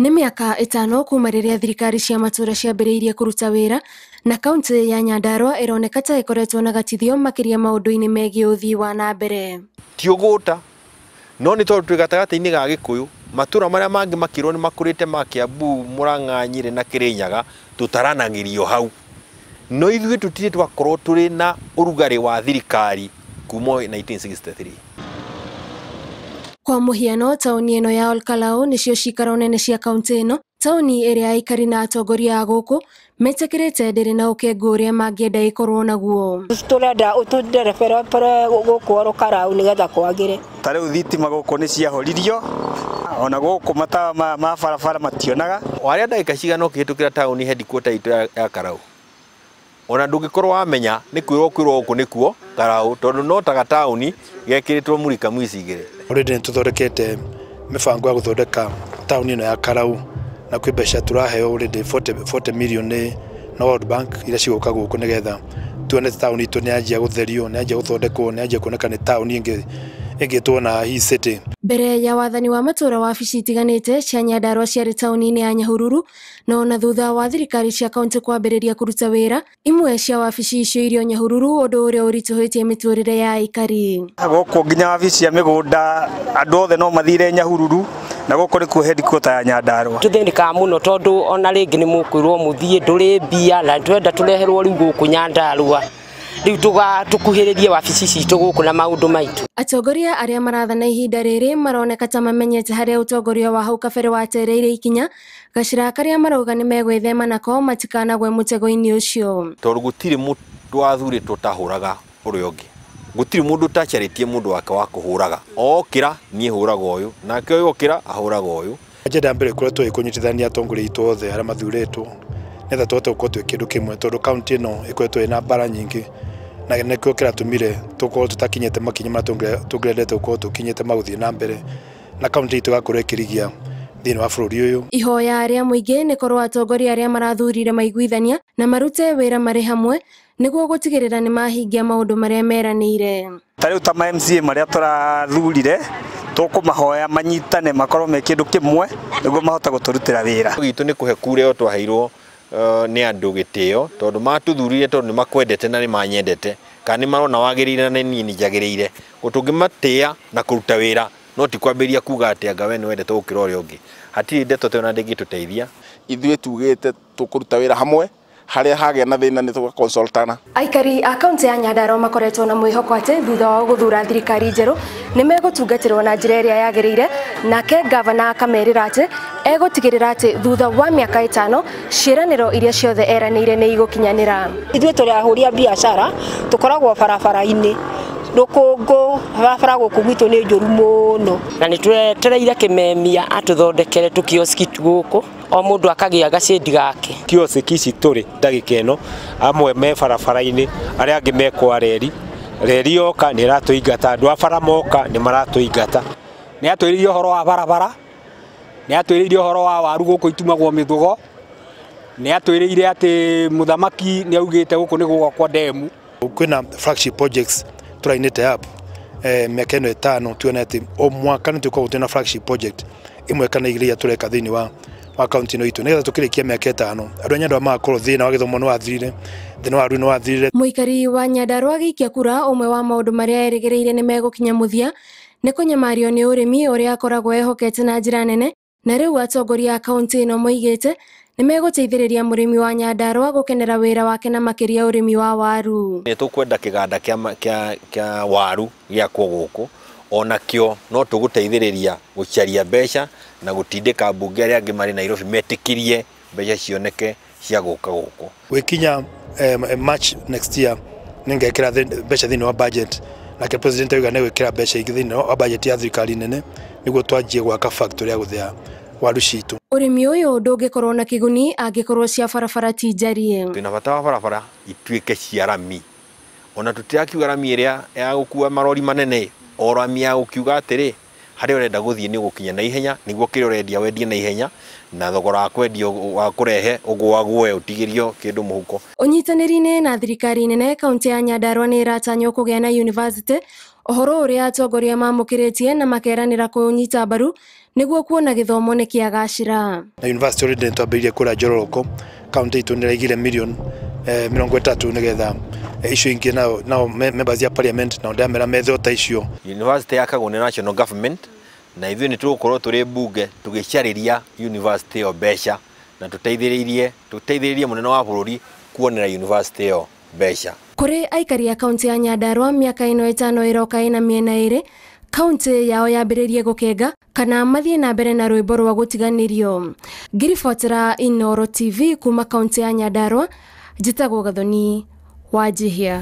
Nĩ mĩaka 5 kuma rĩrĩa thirikari cia matũra ciambĩrĩirie kũruta wĩra na kaunti ya Nyandarua ĩroneka ta ĩkoretwo na gatithio makĩria maũndũ-inĩ megiĩ ũthii wa na mbere. Ti ũgũta no nĩ tondũ twĩ gatagatĩ-inĩ ga Gĩkũyũ, matũra marĩa mangĩ makĩrwo nĩ makũrĩte ma Kiambu, Murang'a, Nyĩrĩ na Kĩrĩnyaga tũtaranagĩrio hau. No ithuĩ tũtirĩ twakorwo tũrĩ na ũrugarĩ wa thirikari kuma 1963. Kwa mũhiano, taũni ĩno ya Olkalau nĩcio cikaro nene cia kaunti ĩno, taũni ĩrĩa aikari na atongoria a gũkũ metĩkĩrĩte ndĩrĩ na ũkengu ũrĩa mangĩenda ĩkorwo naguo. Tũrenda ũtũnderebere gũkũ Olkalau nĩgetha kwagĩre. Ta rĩu thitima gũkũ nĩ ciahoririo, ona gũkũ matawa ma barabara mationaga. Warĩa ndagĩka cigana ũkĩhĩtũkĩra taũni headquarter itũ ya Karau, ona ndũngĩkorwo wamenya nĩ kwĩrwo gũkũ nĩkuo Karau, tondũ no ta gataũni gekĩrĩtwo mũrika mwici igĩrĩ. Already nĩtũthondekete mĩbango ya gũthondeka taũni ĩno ya Karau, na kwĩ mbeca tũraheo already 40 million na World Bank iria cigũka gũkũ nĩgetha tuone taũni itũ nĩyanjia gũtherio, nĩyanjia gũthondekwo, nĩyanjia kuoneka nĩ taũni ĩngĩ tuona hii city. Mbere ya wathani wa matũra wabici itiganĩte cia Nyandarua ciarĩ taũni-inĩ ya Nyahururu, na ona thutha wa thirikari cia kaunti kwambĩrĩria kũruta wĩra, imwe cia wabici icio irĩ Nyahururu, ũndũ ũrĩa ũritũhĩtie mĩtũrĩre ya aikari. Gũkũ nginya wabici ya mĩgũnda andũ othe no mathire Nyahururu, na gũkũ nĩkuo headquarter ya Nyandarua. Tũthĩnĩkaga mũno tondũ ona rĩngĩ nĩ mũkwĩrwo mũthiĩ ndũrĩ mbia na twenda tũreherwo rĩu gũkũ Nyandarua. Rĩu tũkuhĩrĩrie wabici citũ gũkũ na maũndũ maitũ. Atongoria arĩa marathana ihinda rĩrĩ maroneka ta mamenyete harĩa ũtongoria wa hau kabere watereire ikinya, gacĩra karĩa marauga nĩ megwĩthema nako matikanagwe mũtego-inĩ ũcio. Tondũ gũtirĩ mũndũ wathurĩtwo tahũraga ũrĩa ũngĩ, gũtirĩ mũndũ ũtacarĩtie mũndũ wake wa kũhũraga. Okĩra niĩ hũraga ũyũ, nake ũyũ okĩra ahũraga ũyũ. Agenda mbere ĩkoretwo ĩkũnyitithania atongoria aitũ othe arĩa mathurĩtwo nĩgetha tũhote gũkorwo twĩ kĩndũ kĩmwe, tondũ kaunti ĩno ĩkoretwo ĩna mbara nyingĩ na nĩkĩo kĩratũmire tũkorwo tũtakinyĩte makinya marĩa tũngĩendete gũkorwo tũkinyĩte magũthiĩ na mbere na kaunti itũ ĩgakorwo ĩkĩrigia thĩinĩ wa bũrũri ũyũ. Ihoya rĩa mũingĩ nĩ korwo atongoria arĩa marathurire maiguithania na marute wĩra marĩ hamwe nĩguo gũtigĩrĩra nĩ mahingia maũndũ marĩa meranĩire. Ta rĩu ta ma MCA marĩa tũrathurire tũkũmahoya manyitane makorwo me kĩndũ kĩmwe nĩguo mahota gũtũrutĩra wĩra. Gitũ nĩ kũhe kura ĩyo twaheirwo nĩ andũ gĩtĩo, tondũ matũthurire tondũ nĩ makwendete na nĩ manyendete, kana nĩ marona wagĩrĩire na niĩ njagĩrĩire. Tũngĩmatĩa na kũruta wĩra no ti kwambĩrĩria kuga atĩ anga we nĩ wendete gũkĩra ũrĩa ũngĩ. Hatirĩ ndeto ta ĩyo ndĩngĩtũteithia. Ithuĩ tugĩte tũkũruta wĩra hamwe, harĩa hagĩa na thĩna nĩ tũgakonsultana. Aikari a kaunti ya Nyandarua makoretwo na mwĩhoko atĩ thutha wa gũthura thirikari njerũ nĩ megũtungatĩrwo na njĩra ĩrĩa yagĩrĩire, nake gavana akamerĩra atĩ egũtigĩrĩra atĩ thutha wa mĩaka 5 ciĩranĩro iria ciothe eranĩire nĩ igũkinyanĩra. Ithuĩ tũrĩ ahũri a biacara tũkoragwo barabara-inĩ, rũkũngũ barabara gũkũ gwitũ nĩ njũru mũno, na nĩ twetereire Kĩmemia atũthondekere tũkioski gũkũ o mũndũ akagĩa gacĩndi gake. Kioski ici tũrĩ ndagĩka ĩno, amwe me barabara-inĩ, arĩa angĩ mekwa reri yoka nĩ ĩratũingata, andũ a bara moka nĩ maratũingata. Nĩ atwĩrĩire ũhoro wa barabara, nĩ atwĩrĩire ũhoro wa waru gũkũ itumagwo mĩthugo, nĩ atwĩrĩire atĩ mũthamaki nĩ augĩte gũkũ nĩ gũgwakwa ndemu. Kwĩna flagship projects tũrainĩte up mĩaka ĩno 5, tuone atĩ o mwaka nĩ tũkoragwo twĩna flagship project ĩmwe kana igĩrĩ iria tũreka thĩinĩ wa kaunti ĩno itũ, nĩgetha tũkĩrĩkia mĩaka 5 andũ a Nyandarua magakorwo thĩna wa gĩthomo nĩ wathirire, thĩna wa waru nĩ wathirire. Mũikari wa Nyandarua agĩikia kura, ũmwe wa maũndũ marĩa erĩgĩrĩire nĩ megũkinya mũthia nĩ kũnyamario nĩ ũrĩmi ũrĩa akoragwo ehokete na njĩra nene, na rĩu atongoria a kaunti ĩno moigĩte nĩ megũteithĩrĩria mũrĩmi wa Nyandarua gũkenera wĩra wake na makĩria ũrĩmi wa waru. Nĩ tũkwenda kĩganda kĩa waru gĩakwo gũkũ, ona kĩo no tũgũteithĩrĩria gũcaria mbeca na gũtindĩka mbunge arĩa angĩ marĩ Nairobi metĩkĩrie mbeca cioneke cia gũka gũkũ. Gwikinya March next year nĩngekĩra mbeca thĩinĩ wa budget, nake president auga nĩ gwĩkĩra mbeca ingĩ thĩinĩ wa budget ya thirikari nene nĩguo twanjie gwaka factory ya gũthĩa waru citũ. Ũrĩmi ũyũ ndũngĩkorwo na kĩguni angĩkorwo cia barabara ti njarie. Twĩna bata wa barabara ituĩke cia rami, ona tũtirakiuga rami ĩrĩa ya gũkua marori manene, o rami ya gũkiuga atĩrĩ harĩa ũrenda gũthiĩ nĩ gũkinya na ihenya, nĩguo kĩrĩa ũrendia wendie na ihenya na thogora wa kwendio wa kũrehe ũgũagũe ũtigĩrio kĩndũ mũhuko. Ũnyitanĩri-inĩ na thirikari nene, kaunti ya Nyandarua nĩ ĩratanywo kũgĩa na university Ohoro uria atongoria mamukiritie na makeranira kunyita mbaru niguo kuona githomo ni kiagacira. Na university already nitwambirie kura Njororoko county itu niraigire million 30 nigetha icio ingi nao members ya parliament na ndamera metho ta icio. University yakagwo ni national government na ithuĩ nĩ tũgũkorwo tũrĩ mbunge tũgĩcarĩria university ĩyo mbeca na tũteithĩrĩrie mũnene wa bũrũri kuonera university ĩyo mbeca. Kũrĩ aikari a kaunti ya Nyandarua miaka ĩno ĩtano ĩroka ĩna mĩena ĩrĩ, kaunti yao yambĩrĩrie gũkenga kana mathiĩ na mbere na rwĩmbo rwa gũtiganĩrio. Ngiribotera Inooro TV kuma kaunti ya Nyandarua, njĩtagwo Gathoni Wanjihia.